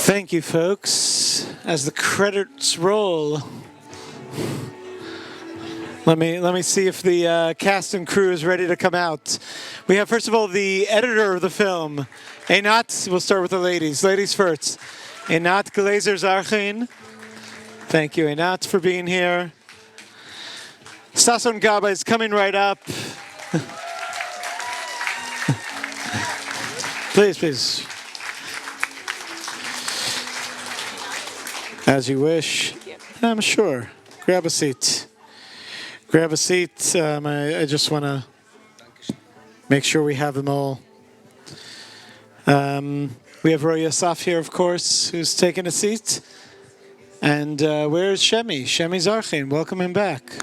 Thank you, folks. As the credits roll, let me see if the cast and crew is ready to come out. We have, first of all, the editor of the film, Einat. We'll start with the ladies. Ladies first. Einat Glaser-Zarhin. Thank you, Einat, for being here. Sasson Gabay is coming right up. Please, please. As you wish. I'm sure. Grab a seat. Grab a seat. I just want to make sure we have them all. We have Roy Assaf here, of course, who's taking a seat. And where's Shemi? Shemi Zarhin. Welcome him back.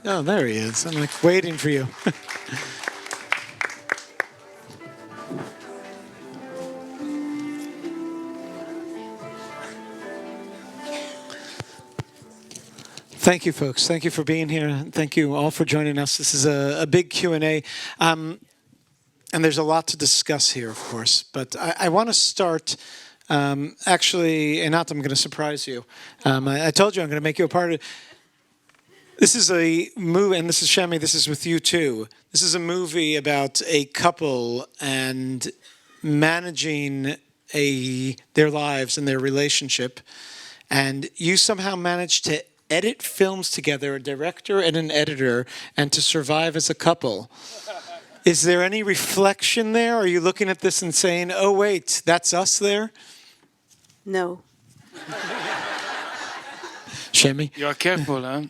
Oh, there he is. I'm like waiting for you. Thank you, folks. Thank you for being here. Thank you all for joining us. This is a big Q&A. And there's a lot to discuss here, of course. But I want to start, actually, Einat, I'm going to surprise you. I told you I'm going to make you a part of it. This is a movie, and this is Shemi, this is with you too. This is a movie about a couple and managing their lives and their relationship. And you somehow managed to edit films together, a director and an editor, and to survive as a couple. Is there any reflection there? Are you looking at this and saying, oh, wait, that's us there? No. Shemi? You're careful, huh?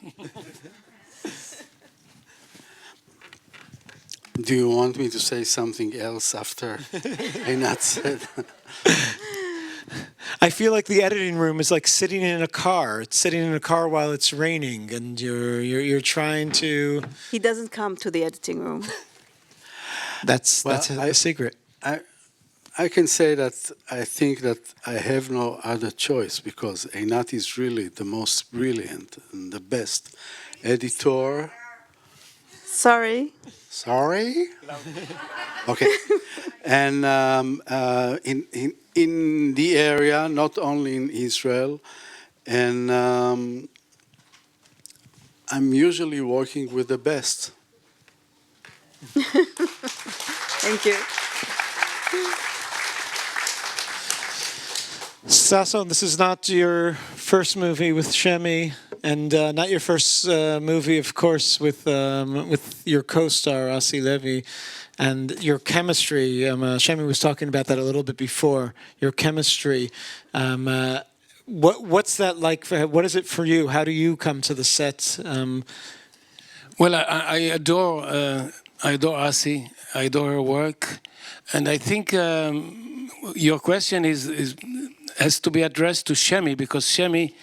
Do you want me to say something else after Einat said? I feel like the editing room is like sitting in a car. It's sitting in a car while it's raining, and you're trying to. He doesn't come to the editing room. That's a secret. I can say that I think that I have no other choice because Einat is really the most brilliant and the best editor. Sorry. Sorry? Okay. And in the area, not only in Israel, and I'm usually working with the best. Thank you. Sasson, this is not your first movie with Shemi, and not your first movie, of course, with your co-star Asi Levy, and your chemistry. Shemi was talking about that a little bit before. Your chemistry. What's that like? What is it for you? How do you come to the set? Well, I adore Asi. I adore her work, and I think your question has to be addressed to Shemi, because Shemi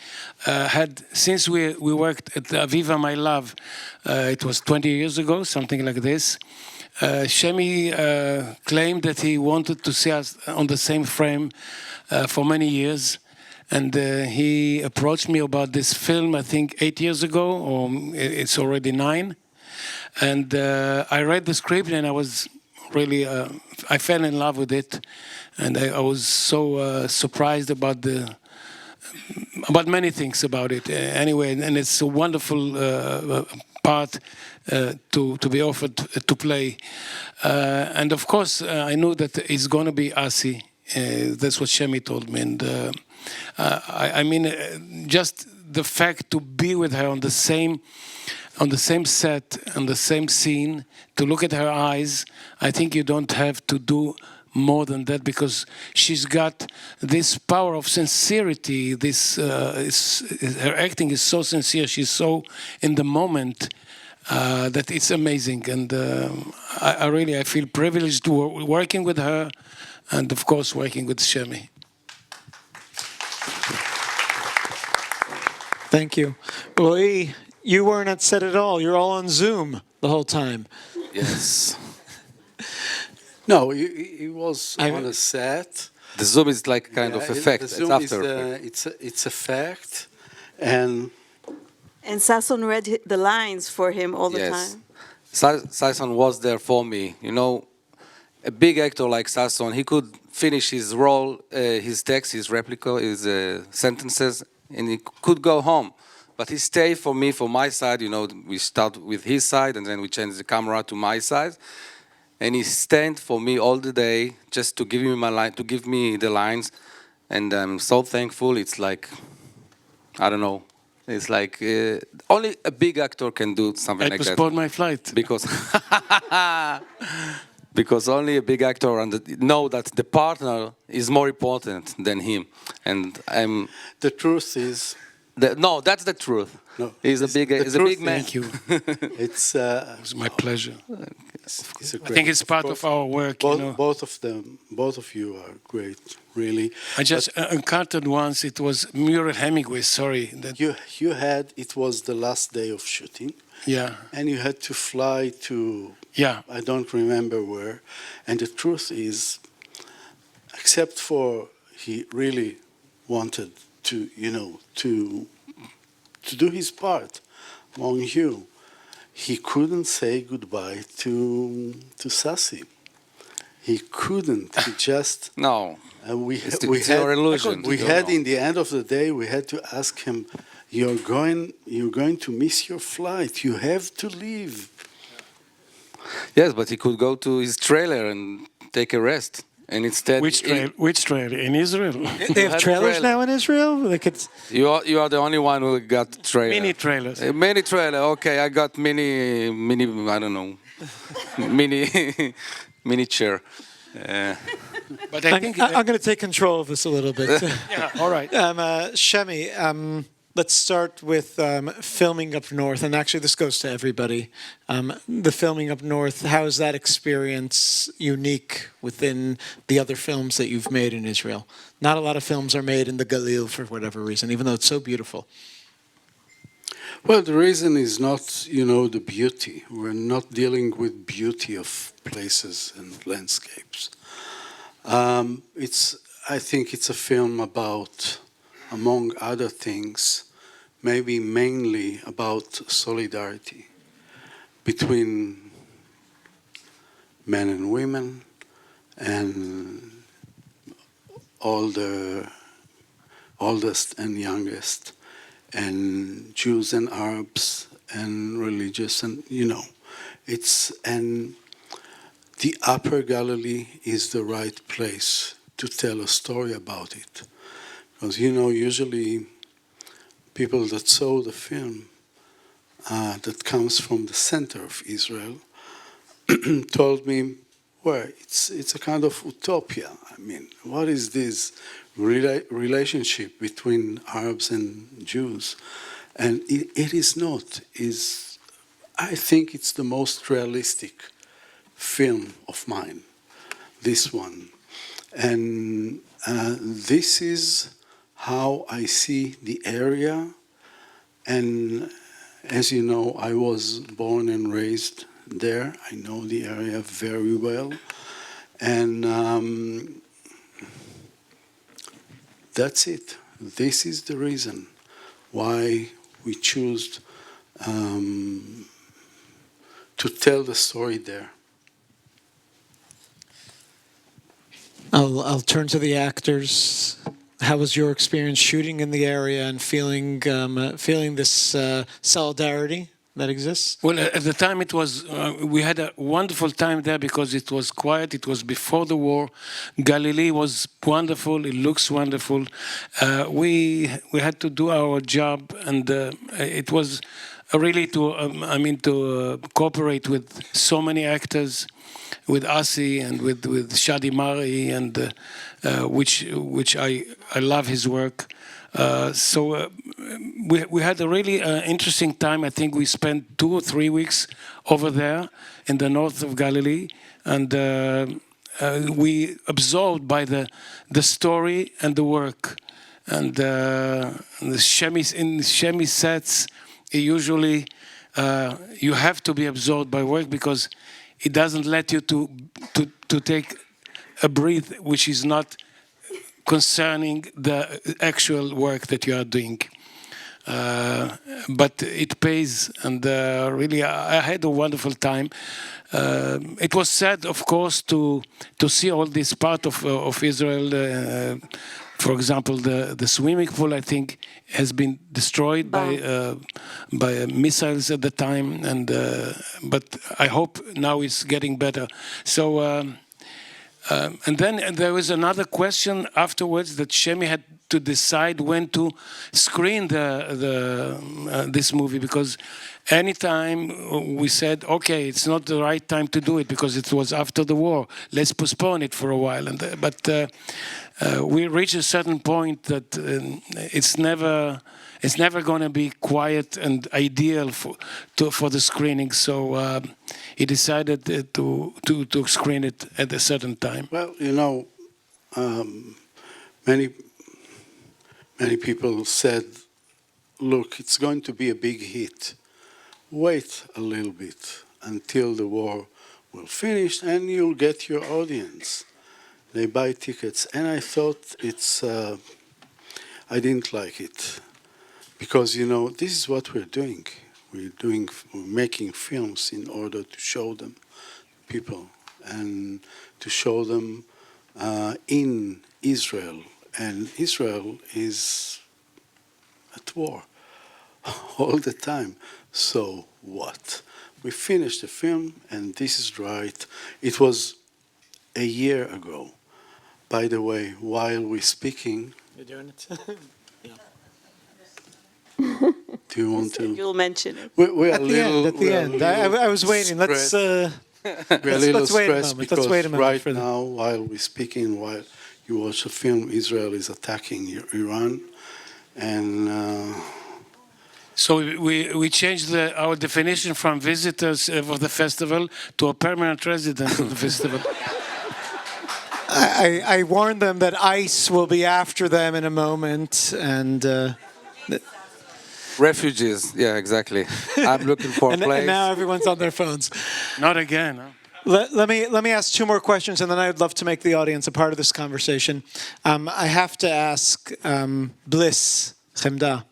had, since we worked at Aviva My Love, it was 20 years ago, something like this. Shemi claimed that he wanted to see us on the same frame for many years, and he approached me about this film, I think 8 years ago, or it's already 9. And I read the script, and I was really, I fell in love with it, and I was so surprised about many things about it. Anyway, and it's a wonderful part to be offered to play. And of course, I knew that it's going to be Asi. That's what Shemi told me. And I mean, just the fact to be with her on the same set, on the same scene, to look at her eyes, I think you don't have to do more than that, because she's got this power of sincerity. Her acting is so sincere. She's so in the moment that it's amazing. And I feel privileged working with her, and of course working with Shemi. Thank you. Roy, you weren't at set at all. You're all on Zoom the whole time. Yes. No, he was on a set. The Zoom is like kind of effect. The Zoom it's after. It's effect, and Sasson read the lines for him all the time. Sasson was there for me. You know, a big actor like Sasson, he could finish his role, his text, his replica, his sentences, and he could go home. But he stayed for me, for my side. You know, we start with his side, and then we change the camera to my side. And he stayed for me all the day, just to give me my line, to give me the lines. And I'm so thankful. It's like, I don't know. It's like only a big actor can do something I like that. postponed my flight. Because because only a big actor know that the partner is more important than him. And The truth is, no, that's the truth. No, He's a big man. Thank you. it's It was my pleasure. it's a I great. think it's part of our work, you know. Both of you are great, really. I just encountered once, it was Muriel Hemingway, sorry. That, You had, it was the last day of shooting, yeah, and you had to fly to, yeah. I don't remember where. And the truth is, except for he really wanted to, you know, to do his part among you, he couldn't say goodbye to Sassi. He couldn't. He just. No, We it's had your illusion. we had in the end of the day we had to ask him, you're going to miss your flight. You have to leave. Yes, but he could go to his trailer and take a rest. And instead, Which trailer? In Israel? They have have trailers trailer. now in Israel. Like it's you are the only one who got trailer. Mini trailers. Mini trailer. Okay, I got mini. I don't know. mini chair. But I think... I'm going to take control of this a little bit. yeah, all right. Shemi, let's start with filming up north, and actually this goes to everybody. The filming up north, how is that experience unique within the other films that you've made in Israel? Not a lot of films are made in the Galil for whatever reason, even though it's so beautiful. Well, the reason is not, you know, the beauty. We're not dealing with beauty of places and landscapes. I think it's a film about, among other things, maybe mainly about solidarity between men and women and oldest and youngest, and Jews and Arabs and religious, and you know, and the Upper Galilee is the right place to tell a story about it, because you know, usually people that saw the film that comes from the center of Israel told me, well, it's a kind of utopia. I mean, what is this relationship between Arabs and Jews? And it is not. I think it's the most realistic film of mine, this one. And this is how I see the area. And as you know, I was born and raised there. I know the area very well. And that's it. This is the reason why we choose to tell the story there. I'll turn to the actors. How was your experience shooting in the area and feeling this solidarity that exists? Well, at the time it was, we had a wonderful time there because it was quiet. It was before the war. Galilee was wonderful. It looks wonderful. We had to do our job, and it was really to cooperate with so many actors, with Asi and with Shadi Mari, and which I love his work. So we had a really interesting time. I think we spent 2 or 3 weeks over there in the north of Galilee, and we absorbed by the story and the work. And the Shemi sets, usually you have to be absorbed by work because it doesn't let you to take a breath which is not concerning the actual work that you are doing. but it pays, and really I had a wonderful time. It was sad, of course, to see all this part of Israel. For example, the swimming pool, I think, has been destroyed by missiles at the time, and but I hope now it's getting better. So, and then there was another question afterwards that Shemi had to decide when to screen this movie, because anytime we said, okay, it's not the right time to do it because it was after the war, let's postpone it for a while. But we reached a certain point that it's never going to be quiet and ideal for the screening. So he decided to screen it at a certain time. Well, many people said, look, it's going to be a big hit. Wait a little bit until the war will finish and you'll get your audience. They buy tickets. And I thought I didn't like it. Because, this is what we're doing. We're making films in order to show them people and to show them in Israel. And Israel is at war all the time. So what? We finished the film, and this is right. It was a year ago. By the way, while we're speaking... You're doing it? Do you want to? You'll mention it. We're At the end. I was waiting. Let's we're a little let's wait a stressed moment. because Let's wait a moment right for that. now, while we're speaking, while you watch the film, Israel is attacking Iran, and So we changed our definition from visitors of the festival to a permanent resident of the festival. I warned them that ICE will be after them in a moment, and Refugees, yeah, exactly. I'm looking for a and place. now everyone's on their phones. Not again. Huh? Let me ask two more questions, and then I would love to make the audience a part of this conversation. I have to ask Bliss, Chemda,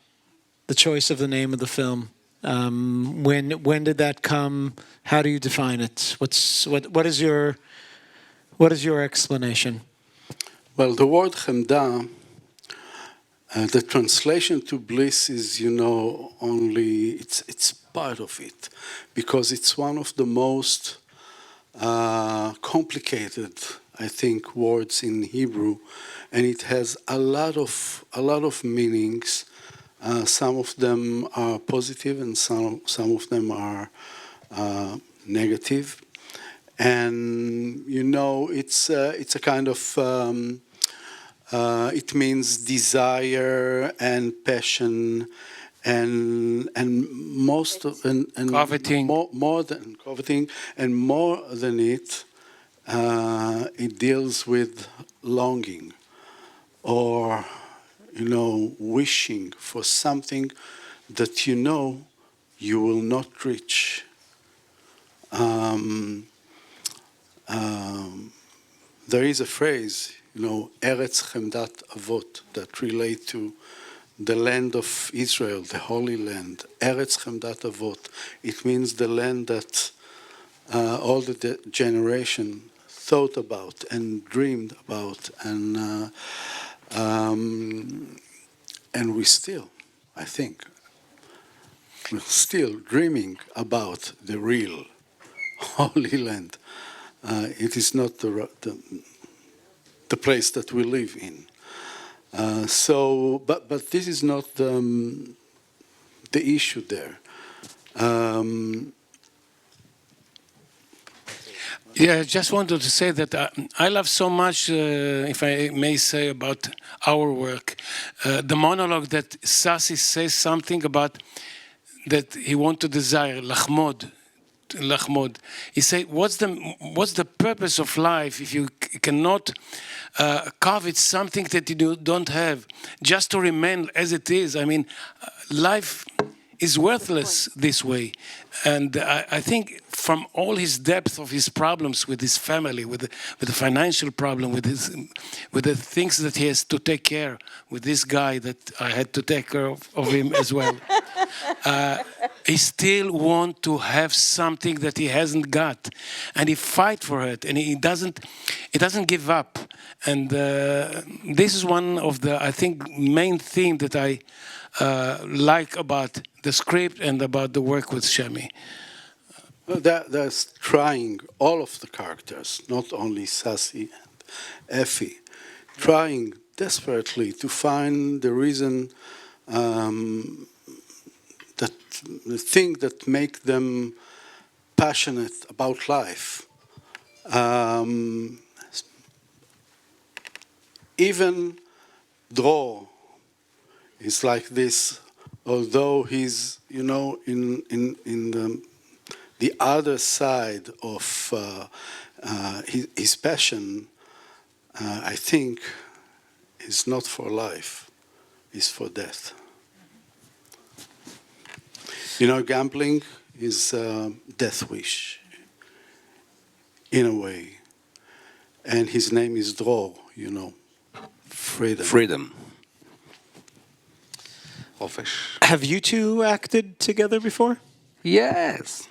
the choice of the name of the film. When did that come? How do you define it? What is your explanation? well, the word Chemda, the translation to Bliss is, only it's part of it, because it's one of the most complicated, I think, words in Hebrew, and it has a lot of meanings. Some of them are positive, and some of them are negative. And it's a kind of it means desire and passion, and most of and Coveting. more than coveting, and more than it, it deals with longing, or wishing for something that you will not reach. There is a phrase, Eretz Chemdat Avot, that relate to the land of Israel, the Holy Land. Eretz Chemdat Avot. It means the land that all the generation thought about and dreamed about, and we still, I think, we're still dreaming about the real Holy Land. It is not the place that we live in. But this is not the issue there. Yeah, I just wanted to say that I love so much, if I may say, about our work. The monologue that Sassi says something about that he want to desire, lachmod. He said, what's the purpose of life if you cannot covet something that you don't have, just to remain as it is? I mean, life is worthless this way. And I think from all his depth of his problems with his family, with the financial problem, with the things that he has to take care, with this guy that I had to take care of him as well, he still wants to have something that he hasn't got, and he fight for it, and he doesn't give up. And this is one of the, I think, main theme that I like about the script and about the work with Shemi. That's trying all of the characters, not only Sassy and Effie, trying desperately to find the reason, that the thing that make them passionate about life. Even Dror is like this, although he's, in the other side of his passion, I think, is not for life, is for death. Gambling is a death wish, in a way. And his name is Dror, freedom. Freedom. Have you two acted together before? Yes.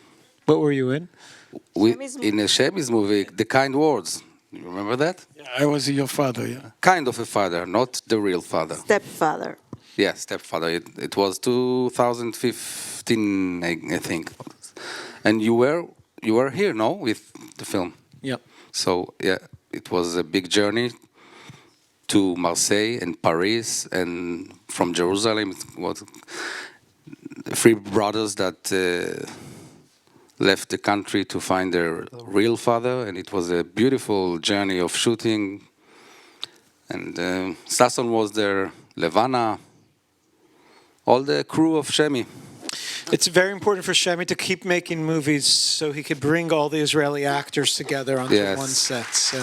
What were you in? In a Shemi's movie, The Kind Words. You remember that? Yeah, I was your father, yeah. Kind of a father, not the real father. Stepfather. Yeah, stepfather. It was 2015, I think. And you were here, no, with the film. Yep. So yeah, it was a big journey to Marseille and Paris, and from Jerusalem. It was three brothers that left the country to find their real father, and it was a beautiful journey of shooting. And Sasson was there, Levana, all the crew of Shemi. It's very important for Shemi to keep making movies so he could bring all the Israeli actors together onto one set. So,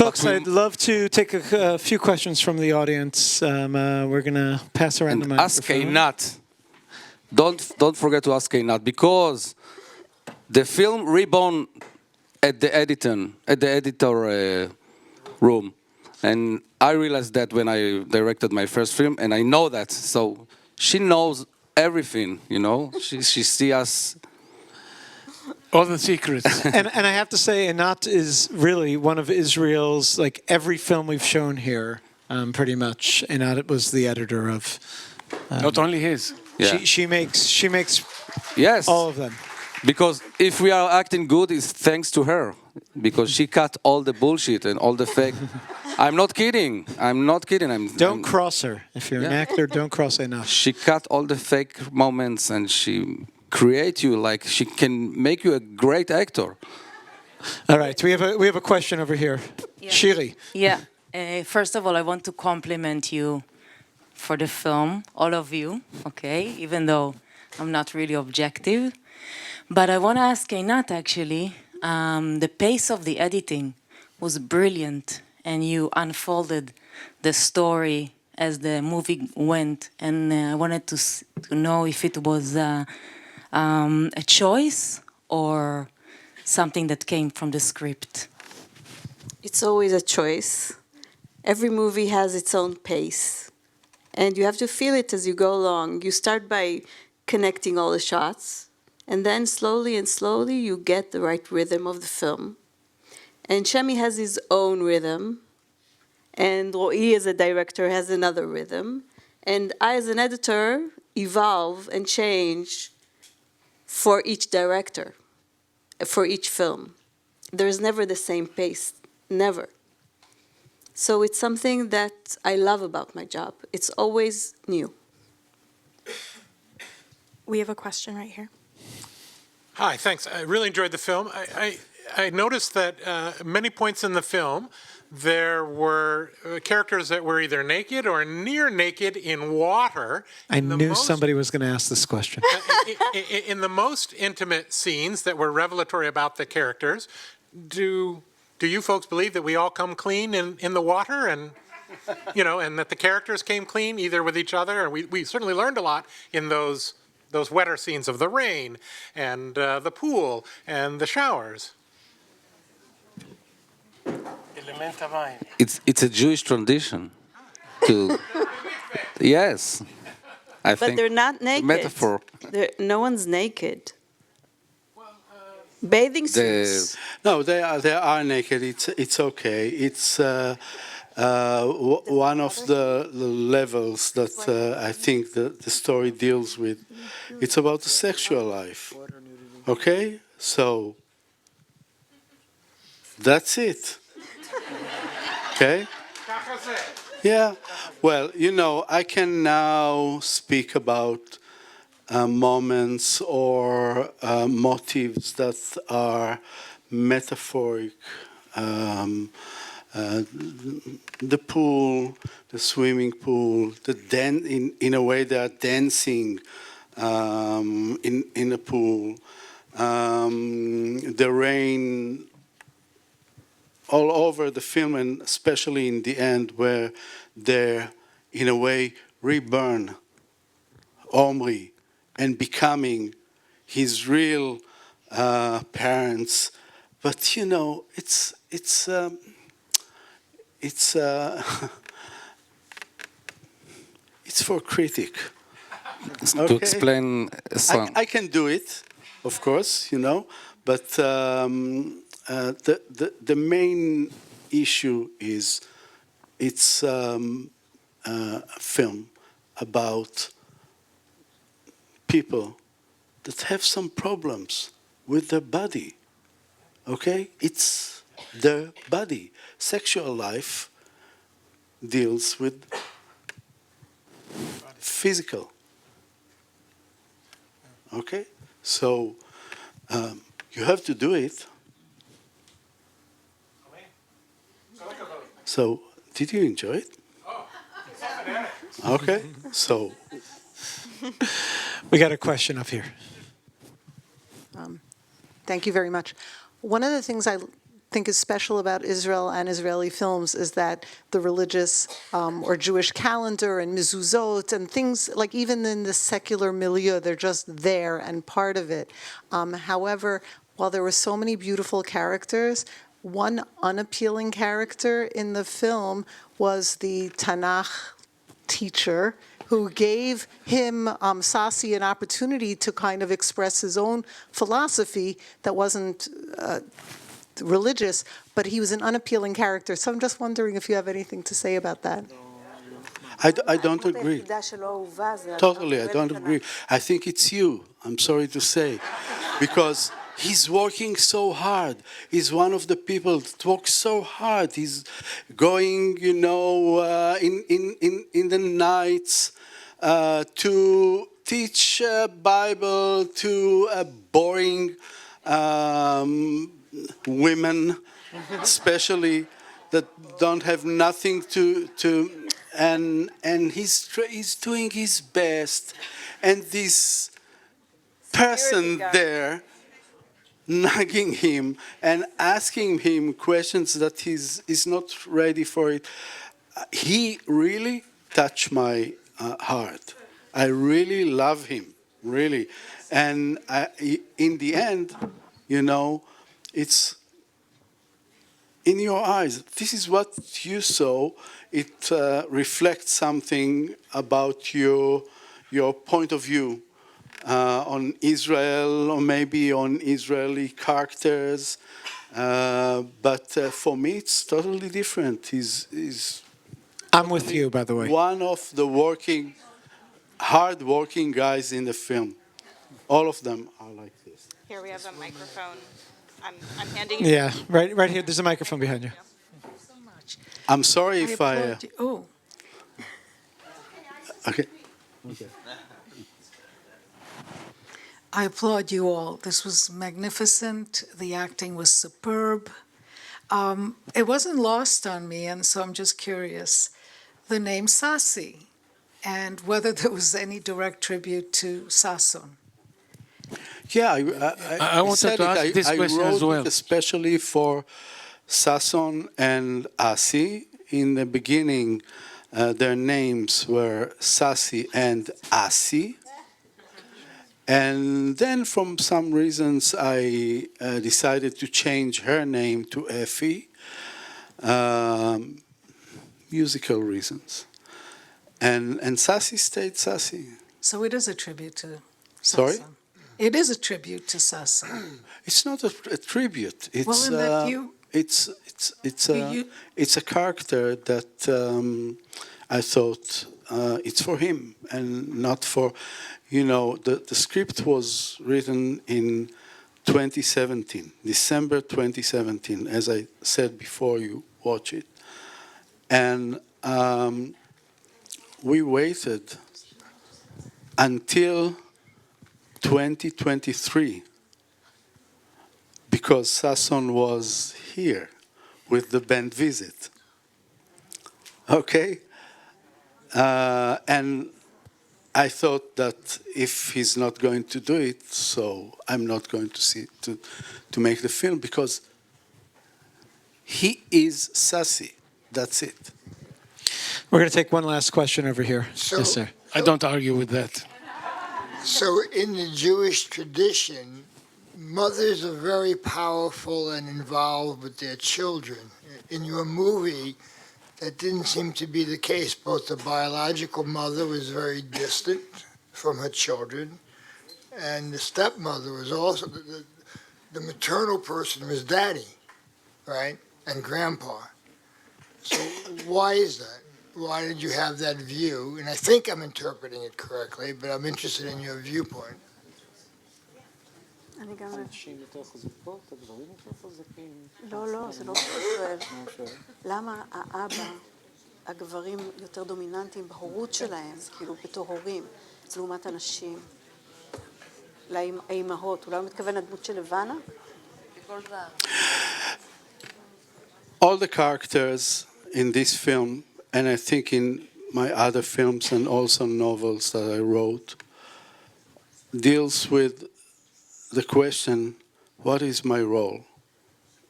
folks, I'd love to take a few questions from the audience. We're going to pass around the microphone. Ask Einat. Don't forget to ask Einat, because the film Reborn at the editor room, and I realized that when I directed my first film, and I know that, so she knows everything, She sees us. All the secrets. and I have to say, Einat is really one of Israel's, every film we've shown here, pretty much. Einat was the editor of. Not only his. Yeah. She makes Yes. all of them. Because if we are acting good, it's thanks to her. Because she cut all the bullshit and all the fake. I'm not kidding. Don't cross her. If you're an actor, don't cross Einat. She cut all the fake moments, and she create you she can make you a great actor. All right, we have a question over here. Yeah. Shiri. Yeah. First of all, I want to compliment you for the film, all of you, okay? Even though I'm not really objective. But I want to ask Einat, actually, the pace of the editing was brilliant, and you unfolded the story as the movie went. And I wanted to know if it was a choice or something that came from the script. It's always a choice. Every movie has its own pace. And you have to feel it as you go along. You start by connecting all the shots, and then slowly and slowly you get the right rhythm of the film. And Shemi has his own rhythm, and Ro'i as a director has another rhythm, and I as an editor evolve and change for each director, for each film. There is never the same pace, never. So it's something that I love about my job. It's always new. We have a question right here. Hi, thanks. I really enjoyed the film. I noticed that many points in the film, there were characters that were either naked or near naked in water. I knew somebody was going to ask this question. In the most intimate scenes that were revelatory about the characters, do you folks believe that we all come clean in the water? And and that the characters came clean either with each other, and we certainly learned a lot in those wetter scenes of the rain and the pool and the showers. It's a Jewish tradition to yes. I But think they're not naked. metaphor. No one's naked. Bathing suits. No, they are naked. It's okay. It's one of the levels that I think the story deals with. It's about the sexual life. Okay, so that's it. Okay. Yeah. Well, I can now speak about moments or motives that are metaphoric. The pool, the swimming pool, in a way they are dancing in a pool. The rain all over the film, and especially in the end where they're, in a way, reborn Omri and becoming his real parents. But it's it's for critic. To explain a song. I can do it, of course, but the main issue is it's a film about people that have some problems with their body. Okay? It's their body. Sexual life deals with physical. Okay? So you have to do it. So, did you enjoy it? Okay, so. We got a question up here. Thank you very much. One of the things I think is special about Israel and Israeli films is that the religious or Jewish calendar and mezuzot and things, like even in the secular milieu, they're just there and part of it. However, while there were so many beautiful characters, one unappealing character in the film was the Tanakh teacher who gave him, Sassi, an opportunity to kind of express his own philosophy that wasn't religious, but he was an unappealing character. So I'm just wondering if you have anything to say about that. I don't agree. Totally, I don't agree. I think it's you, I'm sorry to say, because he's working so hard. He's one of the people that works so hard. He's going, in the nights to teach Bible to boring women, especially that don't have nothing to and he's doing his best, and this person there nagging him and asking him questions that he's not ready for it. He really touched my heart. I really love him, really. And in the end, it's in your eyes. This is what you saw. It reflects something about your point of view on Israel, or maybe on Israeli characters. But for me, it's totally different. He's I'm with you, by the way. one of the hard-working guys in the film. All of them are like this. Here we have a microphone. I'm handing it. Yeah, right here. There's a microphone behind you. I'm sorry if I. Oh. Okay. I applaud you all. This was magnificent. The acting was superb. It wasn't lost on me, and so I'm just curious. The name Sassi, and whether there was any direct tribute to Sasson. Yeah, I wanted said to it. ask this I question wrote as well. it especially for Sasson and Asi. in the beginning, their names were Sassi and Asi. And then, from some reasons, I decided to change her name to Effie. Musical reasons. And Sassi stayed Sassi. So it is a tribute to Sorry? Sasson. It is a tribute to Sasson. It's not a tribute. It's Well, in that you- it's a character that I thought it's for him and not for, the script was written in 2017, December 2017, as I said before you watch it. And we waited until 2023 because Sasson was here with the band visit. Okay? And I thought that if he's not going to do it, so I'm not going to make the film because he is Sassy. That's it. We're going to take one last question over here. So- Yes, sir. I don't argue with that. So in the Jewish tradition, mothers are very powerful and involved with their children. In your movie, that didn't seem to be the case. Both the biological mother was very distant from her children, and the stepmother was also, the maternal person was daddy, right, and grandpa. So why is that? Why did you have that view? And I think I'm interpreting it correctly, but I'm interested in your viewpoint. אני גם... לא, זה לא שואל. למה האבא, הגברים יותר דומיננטיים בהורות שלהם, כאילו בתור הורים, לעומת הנשים, לאימהות? אולי הוא מתכוון לדמות של לבנה? All the characters in this film, and I think in my other films and also novels that I wrote, deals with the question, what is my role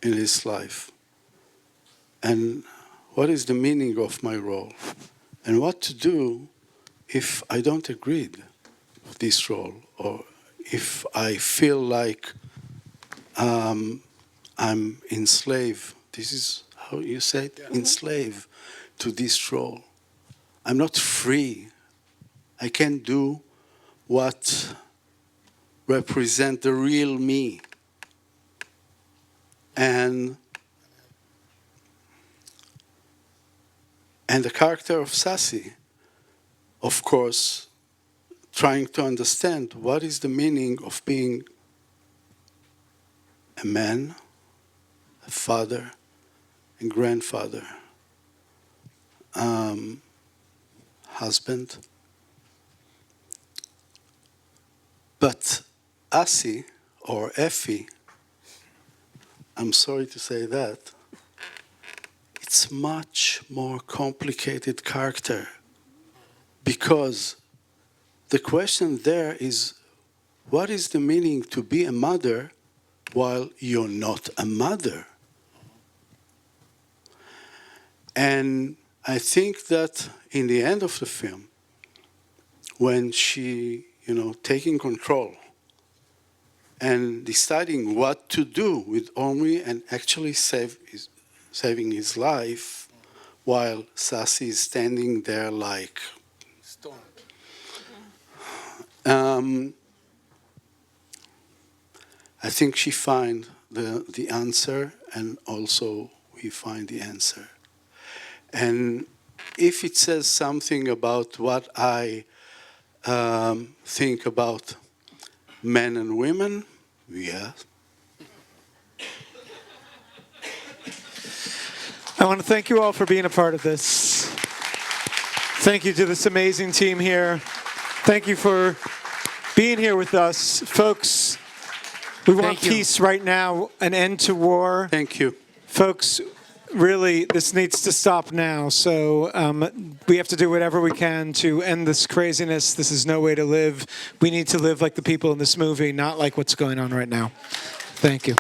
in his life? And what is the meaning of my role? And what to do if I don't agree with this role, or if I feel like I'm enslaved. This is how you say it? Enslaved to this role. I'm not free. I can't do what represent the real me. And the character of Sassy, of course, trying to understand what is the meaning of being a man, a father, and grandfather, husband. But Asi, or Effie, I'm sorry to say that, it's much more complicated character, because the question there is, what is the meaning to be a mother while you're not a mother? And I think that in the end of the film, when she, taking control and deciding what to do with Omri and actually saving his life, while Sassy is standing there like Stone. I think she find the answer, and also we find the answer. And if it says something about what I think about men and women, yeah. I want to thank you all for being a part of this. Thank you to this amazing team here. Thank you for being here with us. Folks, we want peace right now, an end to war. Thank you. Folks, really, this needs to stop now. So we have to do whatever we can to end this craziness. This is no way to live. We need to live like the people in this movie, not like what's going on right now. Thank you.